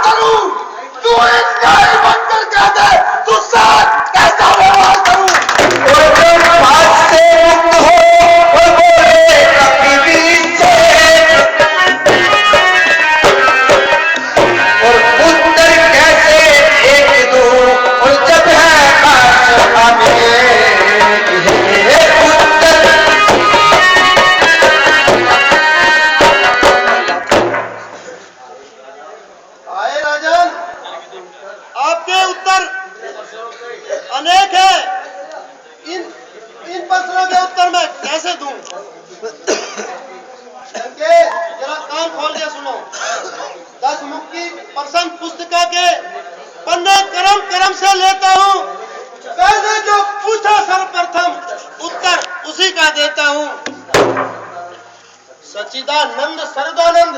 करूं? तू न्याय बनकर कह दे, तू साथ कैसा व्यवहार करूं? और जो बात से मुक्त हो वो बोले कभी भी से, और उत्तर कैसे एक दूं और जब है काश हमें उत्तर। आए राजन, आपके उत्तर अनेक है। इन प्रश्नों के उत्तर मैं कैसे दूं? जरा कान खोल के सुनो। 10 मुक्ति प्रश्न पुस्तिका के पन्ने क्रम क्रम से लेता हूँ। पहले जो पूछा सर्वप्रथम उत्तर उसी का देता हूँ। सच्चिदानंद सर्वदानंद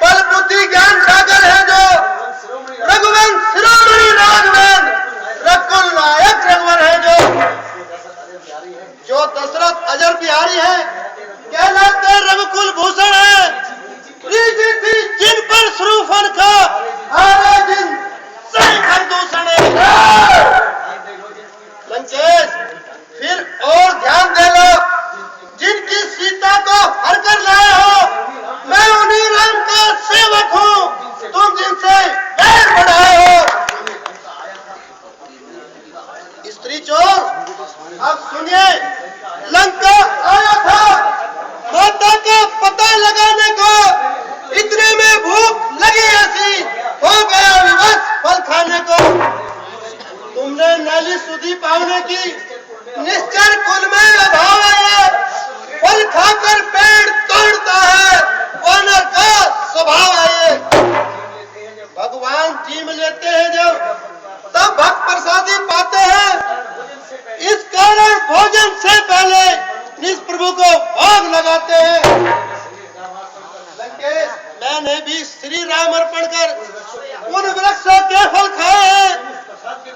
बल बुद्धि ज्ञान सागर है जो रघुवंश शिरोमणि राघवेंद्र रघुकुल नायक रघुवर है जो दशरथ अजर बिहारी है, कहलाते रघुकुल भूषण है। प्रीति थी जिन पर श्रूफन का हारे जिन सही खरदूषण है। लंकेश फिर और ध्यान दे लो, जिनकी सीता को हर कर लाए हो, मैं उन्हीं राम का सेवक हूँ, तुम जिनसे बैर बढ़ाए हो। स्त्री चोर अब सुनिए, लंका आया था माता का पता लगाने को, इतने में भूख लगी ऐसी हो गया विवश फल खाने को। तुमने नैली सुधी पावने की निश्चर कुल में अभाव है, फल खाकर पेड़ तोड़ता है, वानर का स्वभाव है। भगवान जीम लेते हैं जब तब भक्त प्रसादी पाते हैं, इस कारण भोजन से पहले निज प्रभु को भोग लगाते हैं। लंकेश मैंने भी श्री राम अर्पण कर उन वृक्षों के फल खाए हैं,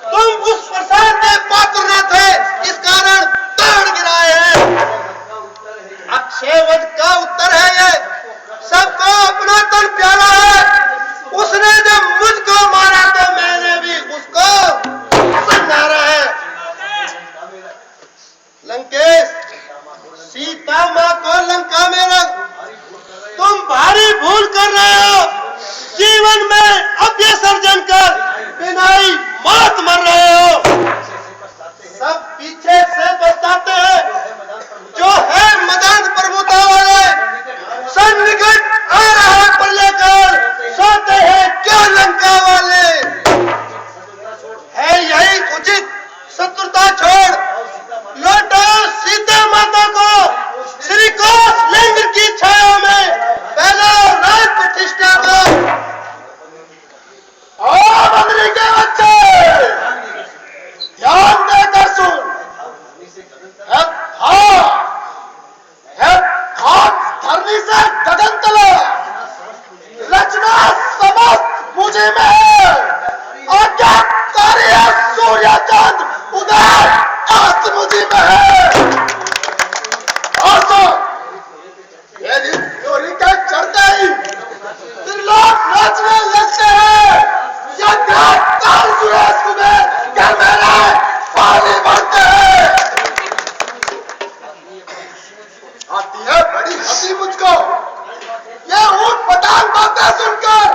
तुम उस प्रसाद के पात्र न थे, इस कारण तोड़ गिराए हैं। अक्षयवट का उत्तर है ये, सबको अपना तन प्यारा है, उसने जब मुझको मारा तो मैंने भी उसको संहारा है। लंकेश सीता माँ को लंका में रख, तुम भारी भूल कर रहे हो, जीवन में अभ्यसर्जन कर बिनाई मौत मर रहे हो। सब पीछे से बचाते हैं, जो है मदान प्रभुता वाले, सन्निकट आ रहा पर लेकर सोते हैं क्यों लंका वाले। है यही उचित शत्रुता छोड़ लौटो सीता माता को, श्री कौशलेंद्र की छाया में पहला राज प्रतिष्ठा को। और मंत्री के बच्चे ध्यान देकर सुन, धरनी से गगन तले रचना समस्त मुझे में है, आज्ञाकारी है सूर्य चंद्र उदय अस्त मुझे में है। और सुन, यदि चोरी के चढ़ते ही त्रिलोक नाचने लगते हैं, या काल सुरेश कुबेर घर में रहे पानी भरते हैं। आती है बड़ी हंसी मुझको ये ऊट पटांग बातें सुनकर,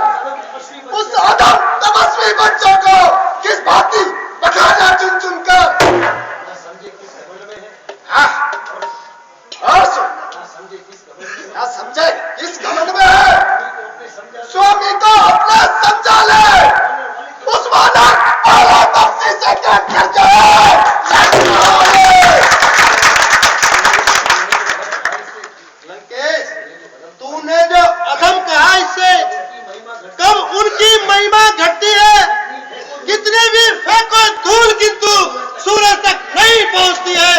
उस अदम तपस्वी बच्चों को किस भांति बखाना चुन चुनकर। और सुन, क्या समझे किस घमंड में है, स्वामी को अपना समझा ले, उस वाला आला तपसी से कर जाए। लंकेश तूने जो अधम कहा, इससे कब उनकी महिमा घटती है, कितने भी फेंको धूल किंतु सूरज तक नहीं पहुंचती है।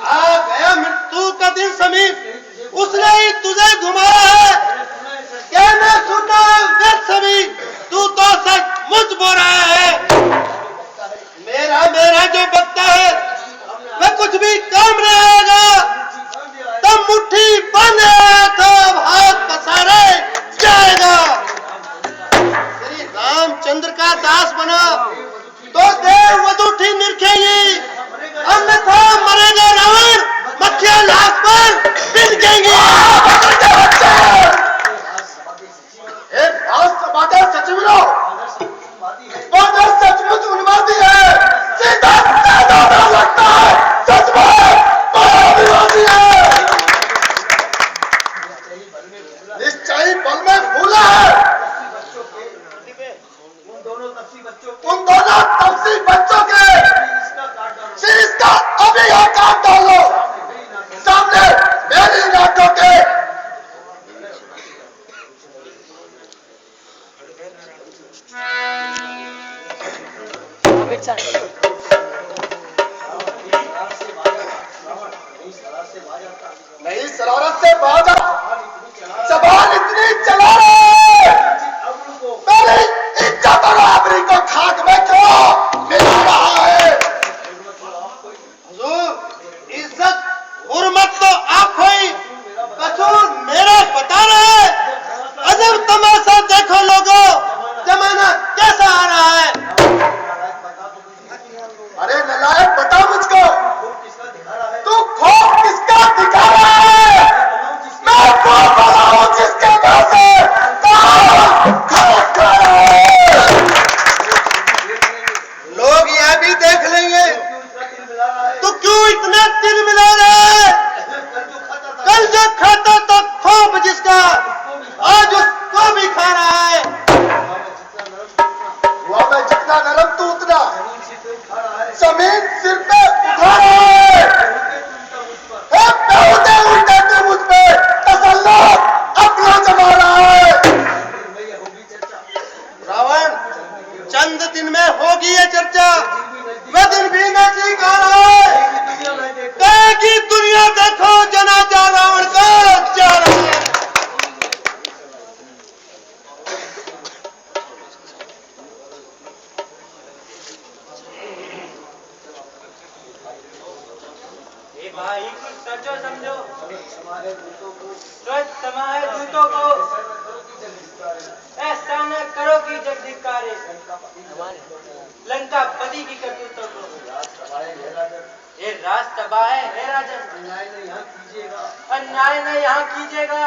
आ गया मृत्यु का दिन समीप, उसने ही तुझे घुमा निश्चय बल में फूला है। उन दोनों तपसी बच्चों के शीश का अभी यहाँ काट डालो सामने मेरी नाटों के। नहीं शरारत से बाजा जबान इतनी चला रहे मेरी इज्जत और आबरू को खाक में क्यों मिला रहा है? हुजूर इज्जत हुर्मत तो आप हुई, कसूर मेरा बता रहा है। अजब तमाशा देखो लोगों, जमाना कैसा आ रहा है। अरे नलायक बता मुझको, तू खौफ किसका दिखा रहा है? मैं खौफ वाला हूं जिसके मुंह से खौफ खा रहा है। लोग यह भी देख लेंगे तो क्यों इतना तिल मिला रहा है? कल जो खाता तो खौफ जिसका, आज उसको भी खा रहा है। हुआ मैं जितना नरम तू उतना जमीन सिर पे उठा रहा है। उल्टे उल्टे तू मुझ पे तसल्लुत अपना जमा रहा है। रावण चंद दिन में होगी ये चर्चा, वह दिन भी नजदीक आ रहा है। कहेगी दुनिया देखो जनाजा रावण का जा रहा है। भाई कुछ सोचो समझो, सोच समाये दूतों को, ऐसा न करो कि जग धिक्कारे लंका पति की करतूतों को। ये राज तबाह है राजन, अन्याय न यहाँ कीजिएगा,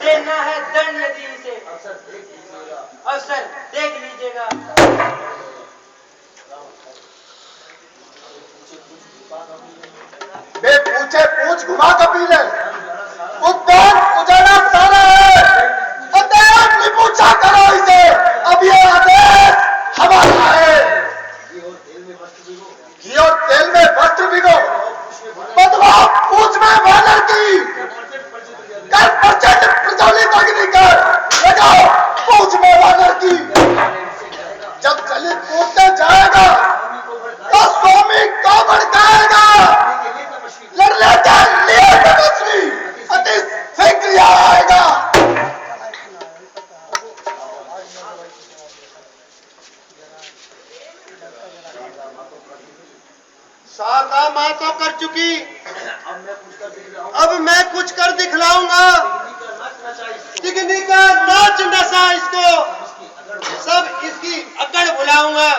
देना है दंड यदि इसे अवसर देख लीजिएगा। बे पूछे पूछ घुमा कबीले, उद्यान उजाला सारा है। अतएव नहीं पूछा करो इसे, अब ये आदेश हमारा है। घी और तेल में वस्त्र भिगो, बदवा पूछ में वानर की, कर प्रचंड प्रज्वलित अग्नि कर लगाओ पूछ में वानर की। जब जलित कूदने जाएगा तो स्वामी को भड़काएगा। लड़ लेते लिए तपस्वी अति शीघ्र आएगा। शारदा मां तो कर चुकी, अब मैं कुछ कर दिखलाऊंगा। चिकनी का नाच नशा इसको, सब इसकी अकड़ बुलाऊंगा।